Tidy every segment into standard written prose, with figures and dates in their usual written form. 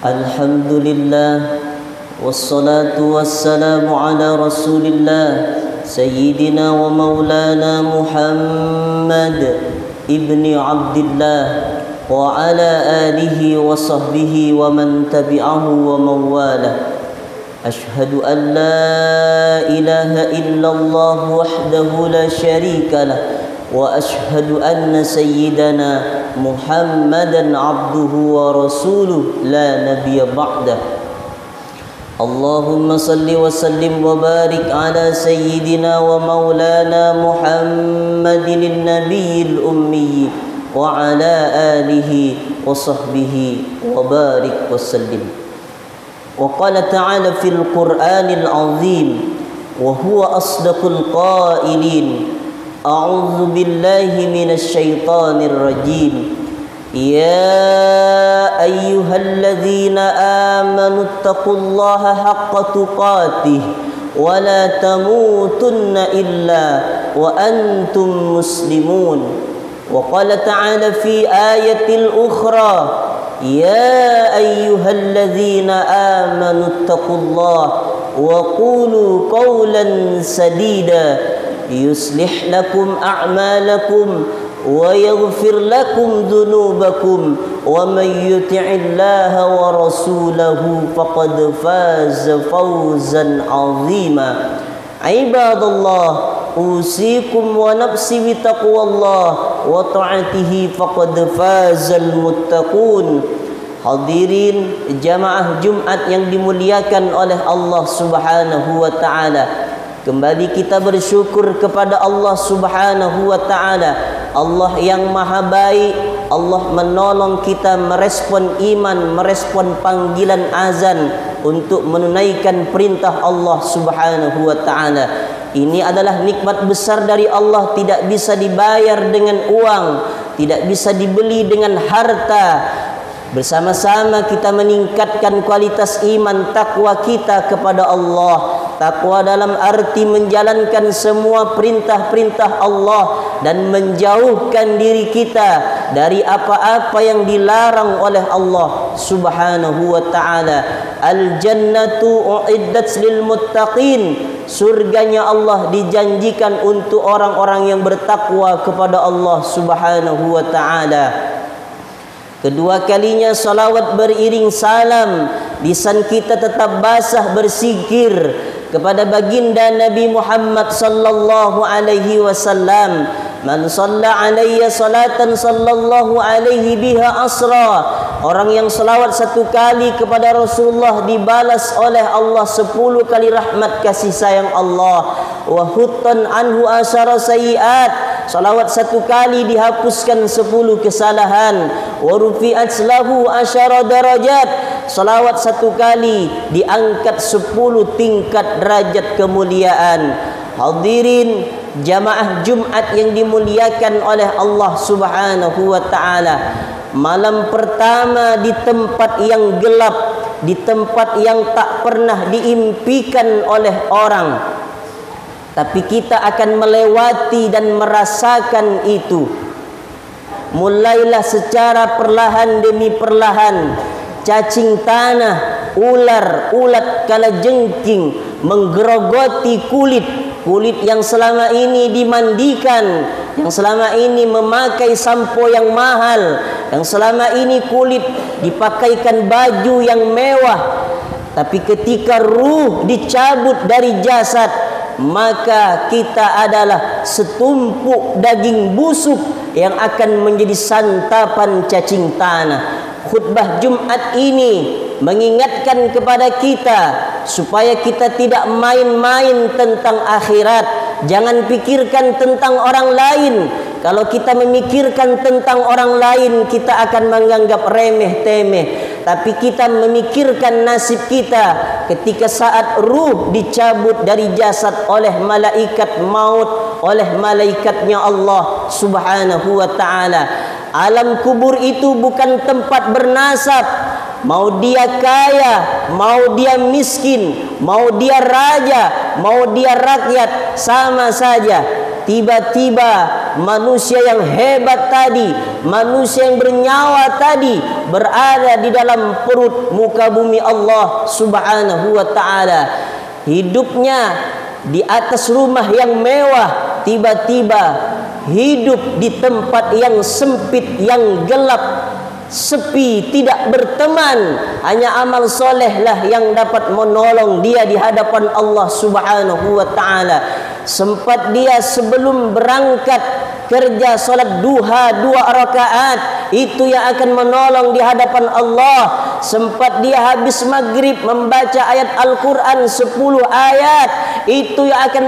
Alhamdulillah, wassalatu wassalamu ala rasulillah Sayyidina wa maulana Muhammad ibni Abdillah wa ala alihi wa sahbihi wa man tabi'ahu wa mawalah. Ashhadu an la ilaha illallah wahdahu la syarika lah wa ashhadu anna sayyidana Muhammadan abduhu wa rasuluh la nabiyya ba'dah. Allahumma salli wa sallim wa barik ala sayyidina wa maulana Muhammadin nabiyil ummi wa ala alihi wa sahbihi wa barik wa sallim. Wa qala ta'ala fil Qur'anil azim wa huwa asdaqul qailin. A'udzu billahi minasy syaithanir rajim. Ya ayyuhalladzina amanu taqullaha haqqa tuqatih wa la tamutunna illa wa antum muslimun. Wa qala ta'ala fi ayatil ukhra ya ayyuhalladzina amanu taqullaha wa qulu qawlan sadida yuslih lakum a'malakum wa yaghfir lakum dhunubakum wa may yuti'illaha wa rasulahu faqad faza fawzan 'azima. Ibadallah, usikum wa nafsi bi taqwallah wa ta'atihi faqad fazal muttaqun. Hadirin jamaah Jumat yang dimuliakan oleh Allah Subhanahu wa taala, kembali kita bersyukur kepada Allah Subhanahu wa taala. Allah yang maha baik, Allah menolong kita merespon iman, merespon panggilan azan untuk menunaikan perintah Allah Subhanahu wa taala. Ini adalah nikmat besar dari Allah, tidak bisa dibayar dengan uang, tidak bisa dibeli dengan harta. Bersama-sama kita meningkatkan kualitas iman takwa kita kepada Allah. Takwa dalam arti menjalankan semua perintah-perintah Allah dan menjauhkan diri kita dari apa-apa yang dilarang oleh Allah Subhanahu wa taala. Al-jannatu uiddat lil muttaqin. Surganya Allah dijanjikan untuk orang-orang yang bertakwa kepada Allah Subhanahu wa taala. Kedua kalinya salawat beriring salam, lisan kita tetap basah berzikir kepada baginda Nabi Muhammad sallallahu alaihi wasallam. Man shalla alayya salatan sallallahu alaihi biha asra. Orang yang selawat satu kali kepada Rasulullah dibalas oleh Allah 10 kali rahmat kasih sayang Allah. Wa huttan anhu asyara sayiat. Salawat satu kali dihapuskan 10 kesalahan. Wa rufi'at lahu asyara darajat. Salawat satu kali diangkat 10 tingkat derajat kemuliaan. Hadirin jamaah Jumat yang dimuliakan oleh Allah Subhanahu wa taala. Malam pertama di tempat yang gelap, di tempat yang tak pernah diimpikan oleh orang. Tapi kita akan melewati dan merasakan itu. Mulailah secara perlahan demi perlahan cacing tanah, ular, ulat kalajengking menggerogoti kulit yang selama ini dimandikan, yang selama ini memakai sampo yang mahal, yang selama ini kulit dipakaikan baju yang mewah. Tapi ketika ruh dicabut dari jasad, maka kita adalah setumpuk daging busuk yang akan menjadi santapan cacing tanah. Khutbah Jumat ini mengingatkan kepada kita supaya kita tidak main-main tentang akhirat. Jangan pikirkan tentang orang lain. Kalau kita memikirkan tentang orang lain, kita akan menganggap remeh-temeh. Tapi kita memikirkan nasib kita ketika saat ruh dicabut dari jasad oleh malaikat maut, oleh malaikatnya Allah Subhanahu wa taala. Alam kubur itu bukan tempat bernasab. Mau dia kaya, mau dia miskin, mau dia raja, mau dia rakyat, sama saja. Tiba-tiba manusia yang hebat tadi, manusia yang bernyawa tadi berada di dalam perut muka bumi Allah Subhanahu wa ta'ala. Hidupnya di atas rumah yang mewah, tiba-tiba hidup di tempat yang sempit, yang gelap, sepi, tidak berteman. Hanya amal solehlah yang dapat menolong dia di hadapan Allah Subhanahu wa ta'ala. Sempat dia sebelum berangkat kerja solat duha 2 rakaat, itu yang akan menolong di hadapan Allah. Sempat dia habis maghrib membaca ayat Al-Quran 10 ayat, itu yang akan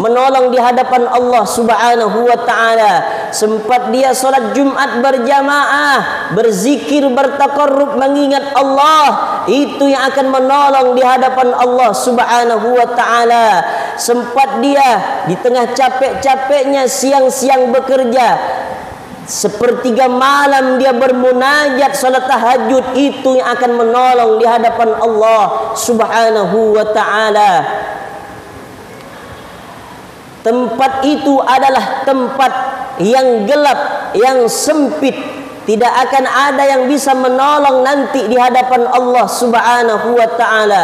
menolong di hadapan Allah Subhanahu wa ta'ala. Sempat dia solat Jumat berjamaah, berzikir, bertaqarrub, mengingat Allah, itu yang akan menolong di hadapan Allah Subhanahu wa ta'ala. Sempat dia di tengah capek-capeknya siang-siang bekerja, sepertiga malam dia bermunajat salat tahajud, itu yang akan menolong di hadapan Allah Subhanahu wa ta'ala. Tempat itu adalah tempat yang gelap, yang sempit. Tidak akan ada yang bisa menolong nanti di hadapan Allah Subhanahu wa ta'ala,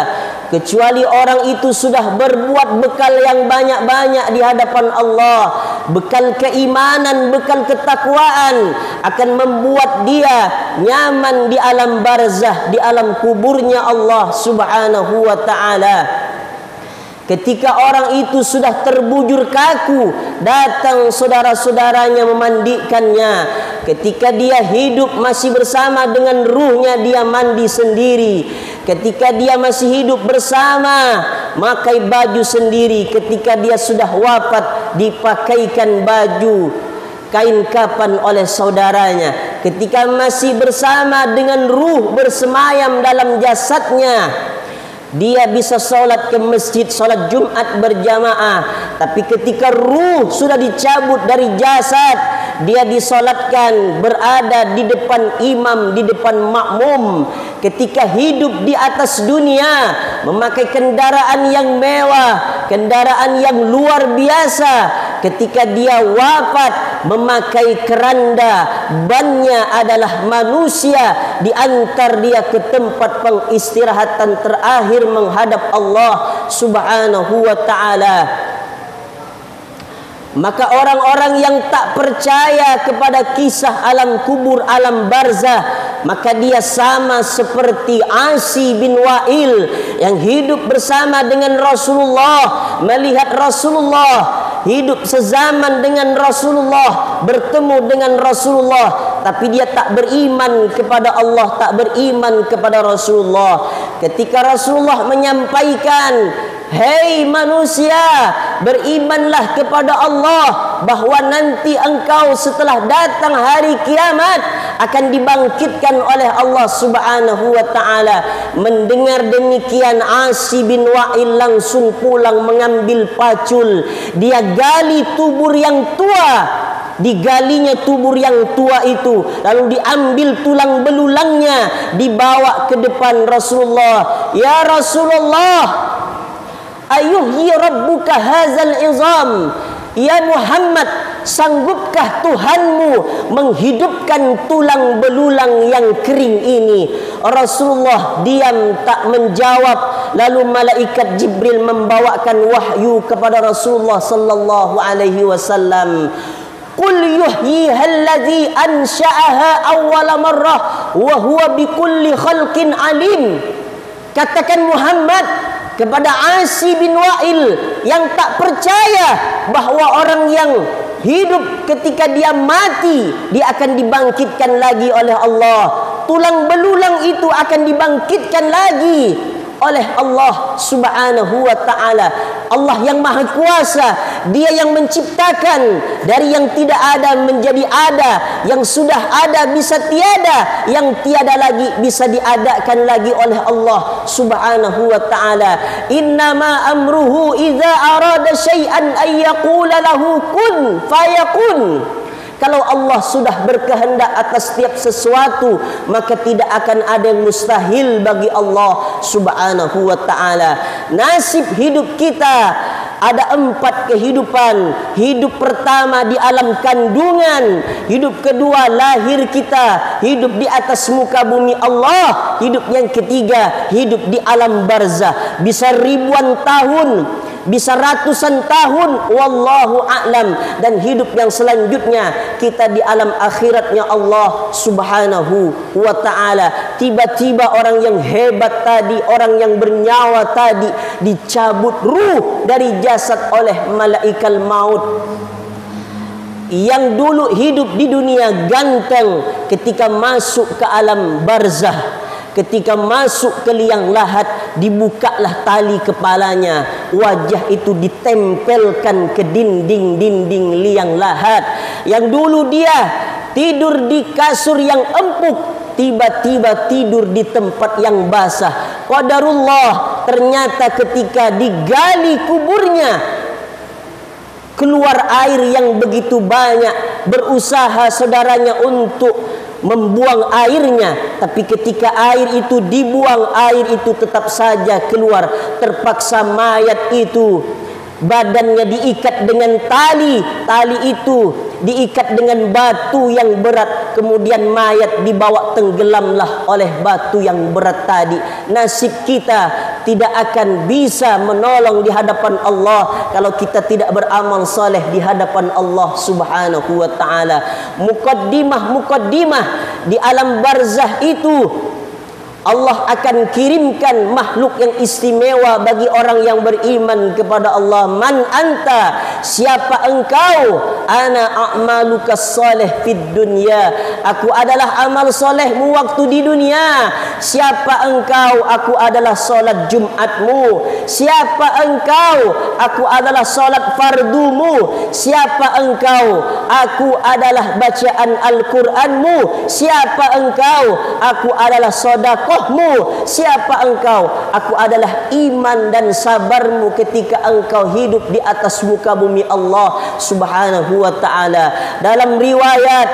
kecuali orang itu sudah berbuat bekal yang banyak-banyak di hadapan Allah. Bekal keimanan, bekal ketakwaan akan membuat dia nyaman di alam barzah, di alam kuburnya Allah Subhanahu wa ta'ala. Ketika orang itu sudah terbujur kaku, datang saudara-saudaranya memandikannya. Ketika dia hidup masih bersama dengan ruhnya, dia mandi sendiri. Ketika dia masih hidup bersama, pakai baju sendiri. Ketika dia sudah wafat, dipakaikan baju kain kafan oleh saudaranya. Ketika masih bersama dengan ruh bersemayam dalam jasadnya, dia bisa solat ke masjid, solat Jumat berjamaah. Tapi ketika ruh sudah dicabut dari jasad, dia disolatkan berada di depan imam, di depan makmum. Ketika hidup di atas dunia, memakai kendaraan yang mewah, kendaraan yang luar biasa. Ketika dia wafat, memakai keranda, bannya adalah manusia, diantar dia ke tempat pengistirahatan terakhir menghadap Allah Subhanahu wa ta'ala. Maka orang-orang yang tak percaya kepada kisah alam kubur, alam barzah, maka dia sama seperti Asi bin Wa'il yang hidup bersama dengan Rasulullah, melihat Rasulullah, hidup sezaman dengan Rasulullah, bertemu dengan Rasulullah, tapi dia tak beriman kepada Allah, tak beriman kepada Rasulullah. Ketika Rasulullah menyampaikan, "Hei manusia, berimanlah kepada Allah, bahwa nanti engkau setelah datang hari kiamat akan dibangkitkan oleh Allah Subhanahu wa ta'ala." Mendengar demikian, Asi bin Wa'il langsung pulang mengambil pacul. Dia gali kubur yang tua. Digalinya kubur yang tua itu, lalu diambil tulang belulangnya, dibawa ke depan Rasulullah. "Ya Rasulullah, ayuhyi rabbuka hazal izam?" "Ya Muhammad, sanggupkah Tuhanmu menghidupkan tulang belulang yang kering ini?" Rasulullah diam, tak menjawab. Lalu malaikat Jibril membawakan wahyu kepada Rasulullah sallallahu alaihi wasallam. "Qul yuhyiha alladhi ansha'aha awwala marrah wa huwa bikulli khalqin alim." Katakan Muhammad kepada Asi bin Wa'il yang tak percaya bahwa orang yang hidup ketika dia mati, dia akan dibangkitkan lagi oleh Allah. Tulang belulang itu akan dibangkitkan lagi oleh Allah Subhanahu wa ta'ala. Allah yang maha kuasa, dia yang menciptakan dari yang tidak ada menjadi ada, yang sudah ada bisa tiada, yang tiada lagi bisa diadakan lagi oleh Allah Subhanahu wa ta'ala. Innama amruhu idza arada syai'an ay yaqula lahu kun fayakun. Kalau Allah sudah berkehendak atas setiap sesuatu, maka tidak akan ada yang mustahil bagi Allah Subhanahu wa ta'ala. Nasib hidup kita ada 4 kehidupan. Hidup pertama di alam kandungan, hidup kedua lahir kita, hidup di atas muka bumi Allah, hidup yang ketiga hidup di alam barzah. Bisa ribuan tahun, bisa ratusan tahun, wallahu a'lam. Dan hidup yang selanjutnya kita di alam akhiratnya Allah subhanahu wa ta'ala. Tiba-tiba orang yang hebat tadi, orang yang bernyawa tadi, dicabut ruh dari jasad oleh malaikat maut. Yang dulu hidup di dunia ganteng, ketika masuk ke alam barzah, ketika masuk ke liang lahat, dibukalah tali kepalanya. Wajah itu ditempelkan ke dinding-dinding liang lahat. Yang dulu dia tidur di kasur yang empuk, tiba-tiba tidur di tempat yang basah. Qadarullah, ternyata ketika digali kuburnya, keluar air yang begitu banyak. Berusaha saudaranya untuk membuang airnya, tapi ketika air itu dibuang, air itu tetap saja keluar. Terpaksa mayat itu badannya diikat dengan tali, tali itu diikat dengan batu yang berat, kemudian mayat dibawa tenggelamlah oleh batu yang berat tadi. Nasib kita tidak akan bisa menolong di hadapan Allah kalau kita tidak beramal soleh di hadapan Allah subhanahu wa ta'ala. Mukaddimah di alam barzah itu, Allah akan kirimkan makhluk yang istimewa bagi orang yang beriman kepada Allah. Man anta, siapa engkau? Ana a'maluka salih fid dunya, aku adalah amal solehmu waktu di dunia. Siapa engkau? Aku adalah solat Jumatmu. Siapa engkau? Aku adalah solat fardumu. Siapa engkau? Aku adalah bacaan Al-Quranmu. Siapa engkau? Aku adalah sedekah. Siapa engkau? Aku adalah iman dan sabarmu ketika engkau hidup di atas muka bumi Allah subhanahu wa ta'ala. Dalam riwayat,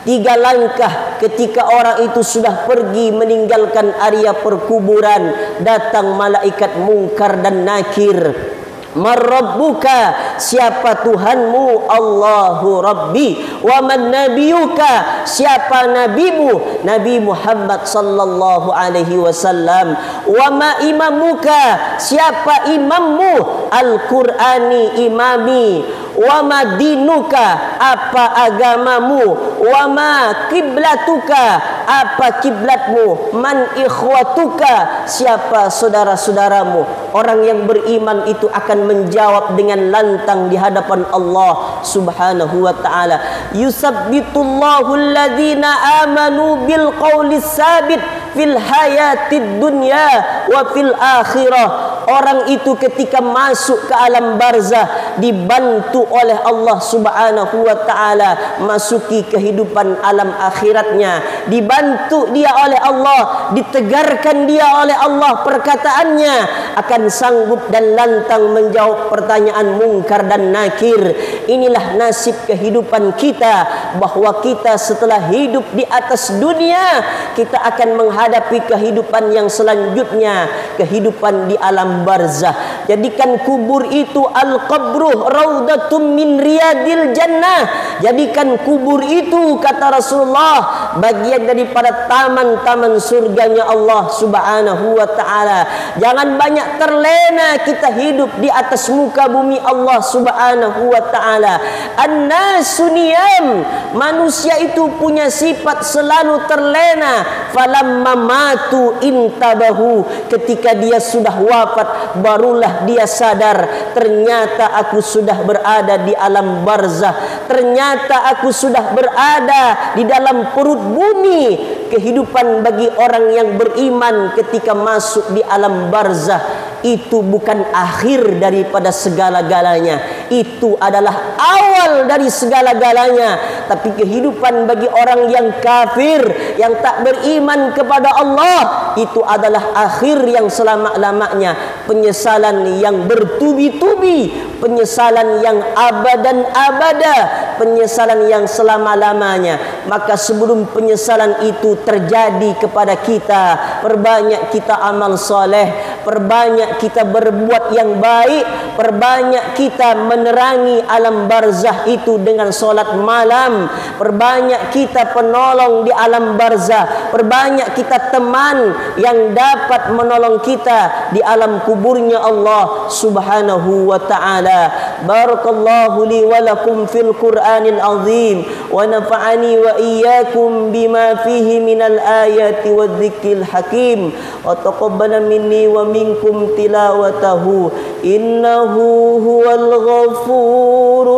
3 langkah ketika orang itu sudah pergi meninggalkan area perkuburan, datang malaikat mungkar dan nakir. Marrabbuka, siapa Tuhanmu? Allahu Rabbi. Wa man nabiyuka, siapa nabimu? Nabi Muhammad sallallahu alaihi wasallam. Wa ma imamuka, siapa imammu? Al-Qur'ani imami. Wa ma dinuka, apa agamamu? Wa ma kiblatuka, apa kiblatmu? Man ikhwatuka, siapa saudara-saudaramu? Orang yang beriman itu akan menjawab dengan lantang di hadapan Allah subhanahu wa ta'ala. Yusabbitullahu alladhina amanu bil qawli sabit fil hayatid dunya wa fil akhirah. Orang itu ketika masuk ke alam barzah dibantu oleh Allah subhanahu wa ta'ala masuki kehidupan alam akhiratnya. Dibantu dia oleh Allah, ditegarkan dia oleh Allah perkataannya, akan sanggup dan lantang menjawab pertanyaan mungkar dan nakir. Inilah nasib kehidupan kita, bahwa kita setelah hidup di atas dunia, kita akan menghadapi kehidupan yang selanjutnya, kehidupan di alam barzah. Jadikan kubur itu al-qabruh raudatum min riyadil jannah. Jadikan kubur itu, kata Rasulullah, bagian daripada taman-taman surganya Allah subhanahu wa ta'ala. Jangan banyak terlena kita hidup di atas muka bumi Allah subhanahu wa ta'ala. An-nasu niyam, manusia itu punya sifat selalu terlena. Falamma matu intabahu, ketika dia sudah wafat barulah dia sadar, ternyata aku sudah berada di alam barzah, ternyata aku sudah berada di dalam perut bumi. Kehidupan bagi orang yang beriman ketika masuk di alam barzah itu bukan akhir daripada segala-galanya, itu adalah awal dari segala-galanya. Tapi kehidupan bagi orang yang kafir, yang tak beriman kepada Allah, itu adalah akhir yang selama-lamanya, penyesalan yang bertubi-tubi, penyesalan yang abadan abada, penyesalan yang selama-lamanya. Maka sebelum penyesalan itu terjadi kepada kita, perbanyak kita amal soleh, perbanyak kita berbuat yang baik, perbanyak kita menerangi alam barzah itu dengan solat malam, perbanyak kita penolong di alam barzah, perbanyak kita teman yang dapat menolong kita di alam kuburnya Allah Subhanahu wa ta'ala. Barakallahu li wa lakum fil Qur'anil azim wa nafa'ani wa iyyakum bima fihi minal ayati wadh-dhikril hakim wa taqabbala minni wa minkum tilawatahu innahu huwal ghafurur